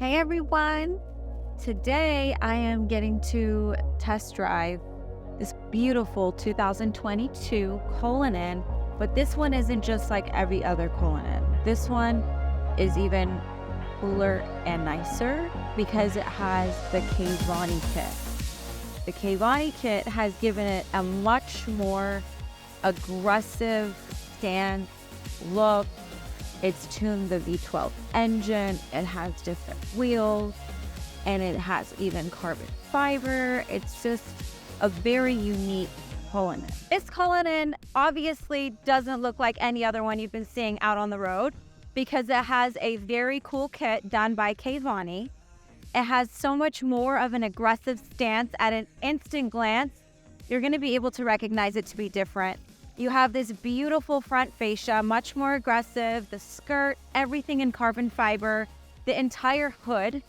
Hey everyone! Today I am getting to test drive this beautiful 2022 Cullinan, but this one isn't just like every other Cullinan. This one is even cooler and nicer because it has the Keyvany kit. The Keyvany kit has given it a much more aggressive stance look. It's tuned the V12 engine, it has different wheels, and it has even carbon fiber. It's just a very unique Cullinan. This Cullinan obviously doesn't look like any other one you've been seeing out on the road because it has a very cool kit done by Kavani. It has so much more of an aggressive stance. At an instant glance, you're going to be able to recognize it to be different. You have this beautiful front fascia, much more aggressive, the skirt, everything in carbon fiber. The entire hood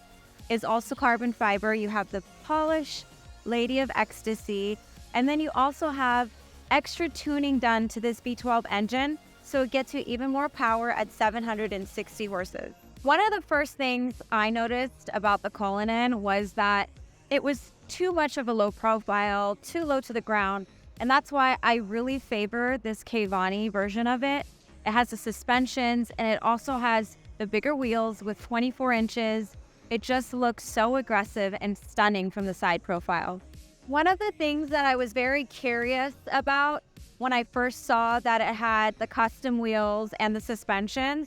is also carbon fiber. You have the polished Lady of Ecstasy, and then you also have extra tuning done to this V12 engine, so it gets you even more power at 760 horses. One of the first things I noticed about the Cullinan was that it was too much of a low profile, too low to the ground. And that's why I really favor this Kavani version of it. It has the suspensions and it also has the bigger wheels with 24 inches. It just looks so aggressive and stunning from the side profile. One of the things that I was very curious about when I first saw that it had the custom wheels and the suspensions,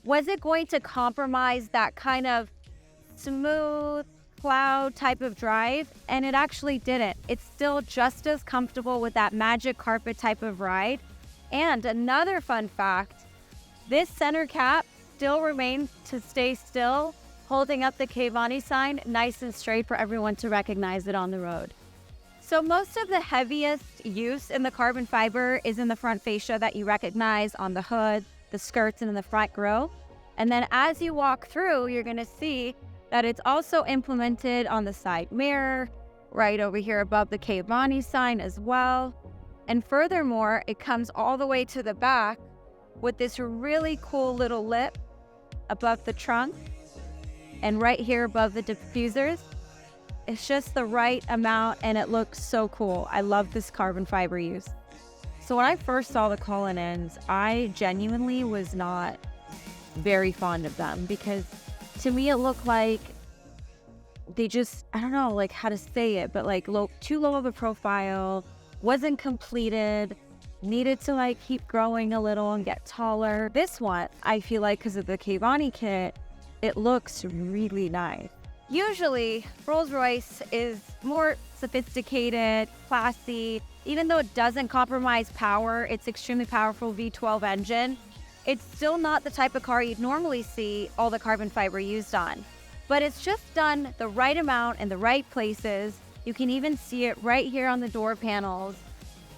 was it going to compromise that kind of smooth cloud type of drive? And it actually didn't. It's still just as comfortable with that magic carpet type of ride. And another fun fact, this center cap still remains to stay still, holding up the Kavani sign nice and straight for everyone to recognize it on the road. So most of the heaviest use in the carbon fiber is in the front fascia that you recognize on the hood, the skirts, and in the front grille. And then as you walk through, you're going to see that it's also implemented on the side mirror, right over here above the Kavani sign as well. And furthermore, it comes all the way to the back with this really cool little lip above the trunk and right here above the diffusers. It's just the right amount and it looks so cool. I love this carbon fiber use. So when I first saw the Cullinans, I genuinely was not very fond of them because to me, it looked like they just, I don't know, like how to say it, but like too low of a profile, wasn't completed, needed to like keep growing a little and get taller. This one, I feel like because of the Kavani kit, it looks really nice. Usually, Rolls-Royce is more sophisticated, classy. Even though it doesn't compromise power, it's extremely powerful V12 engine. It's still not the type of car you'd normally see all the carbon fiber used on, but it's just done the right amount in the right places. You can even see it right here on the door panels.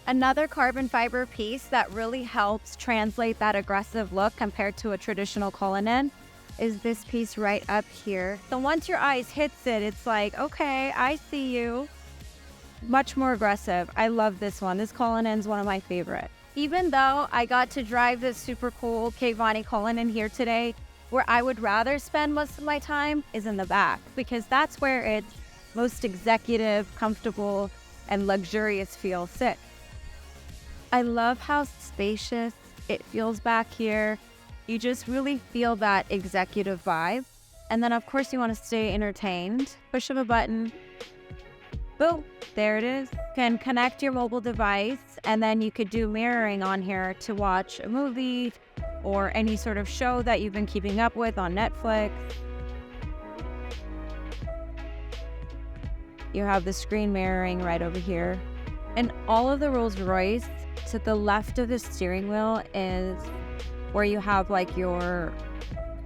Another carbon fiber piece that really helps translate that aggressive look compared to a traditional Cullinan is this piece right up here. So once your eyes hits it, it's like, okay, I see you. Much more aggressive. I love this one. This Cullinan's one of my favorite. Even though I got to drive this super cool Kavani Cullinan here today, where I would rather spend most of my time is in the back because that's where its most executive, comfortable, and luxurious feel sits. I love how spacious it feels back here. You just really feel that executive vibe. And then of course you want to stay entertained. Push of a button. Boom, there it is. You can connect your mobile device and then you could do mirroring on here to watch a movie or any sort of show that you've been keeping up with on Netflix. You have the screen mirroring right over here. And all of the Rolls-Royce, to the left of the steering wheel is where you have like your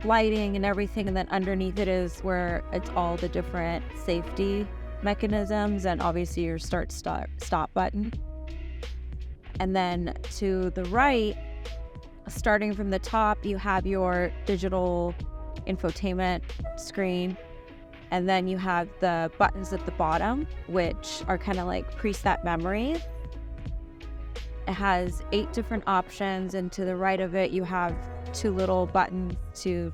lighting and everything, and then underneath it is where it's all the different safety mechanisms and obviously your stop button. And then to the right, starting from the top, you have your digital infotainment screen, and then you have the buttons at the bottom, which are kind of like preset memories. It has 8 different options, and to the right of it you have 2 little buttons to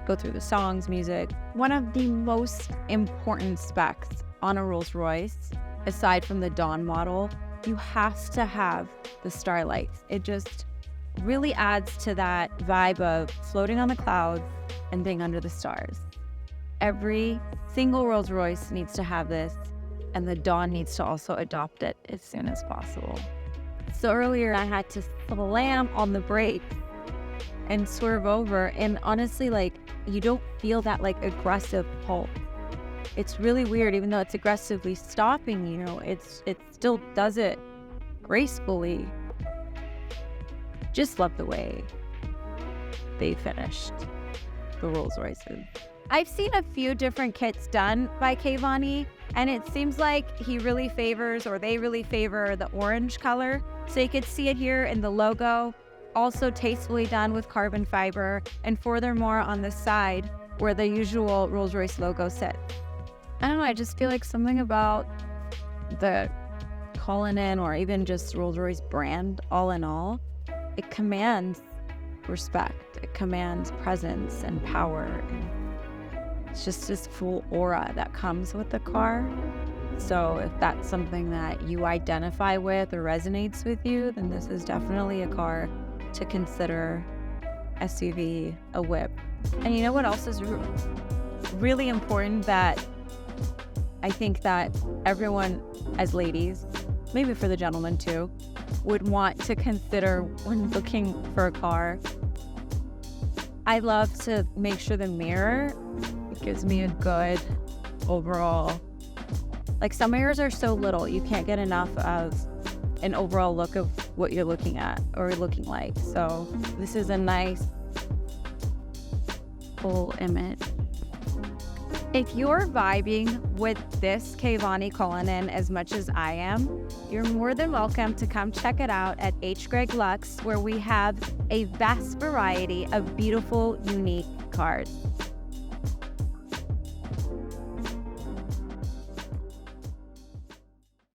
go through the songs, music. One of the most important specs on a Rolls-Royce, aside from the Dawn model, you have to have the starlights. It just really adds to that vibe of floating on the clouds and being under the stars. Every single Rolls-Royce needs to have this, and the Dawn needs to also adopt it as soon as possible. So earlier I had to slam on the brakes and swerve over, and honestly, like, you don't feel that like aggressive pull. It's really weird, even though it's aggressively stopping you, it still does it gracefully. Just love the way they finished the Rolls Royces. I've seen a few different kits done by Keyvany, and it seems like he really favors, or they really favor, the orange color. So you could see it here in the logo, also tastefully done with carbon fiber, and furthermore on the side where the usual Rolls-Royce logo sits. I don't know, I just feel like something about the Cullinan, or even just Rolls-Royce brand all in all, it commands respect, it commands presence and power, and it's just this full aura that comes with the car. So if that's something that you identify with or resonates with you, then this is definitely a car to consider. SUV, a whip. And you know what else is really important that I think that everyone, as ladies, maybe for the gentlemen too, would want to consider when looking for a car? I love to make sure the mirror gives me a good overall, like, some mirrors are so little, you can't get enough of an overall look of what you're looking at or looking like. So this is a nice full image. If you're vibing with this Kavani Cullinan as much as I am, you're more than welcome to come check it out at H. Greg Lux, where we have a vast variety of beautiful, unique cars.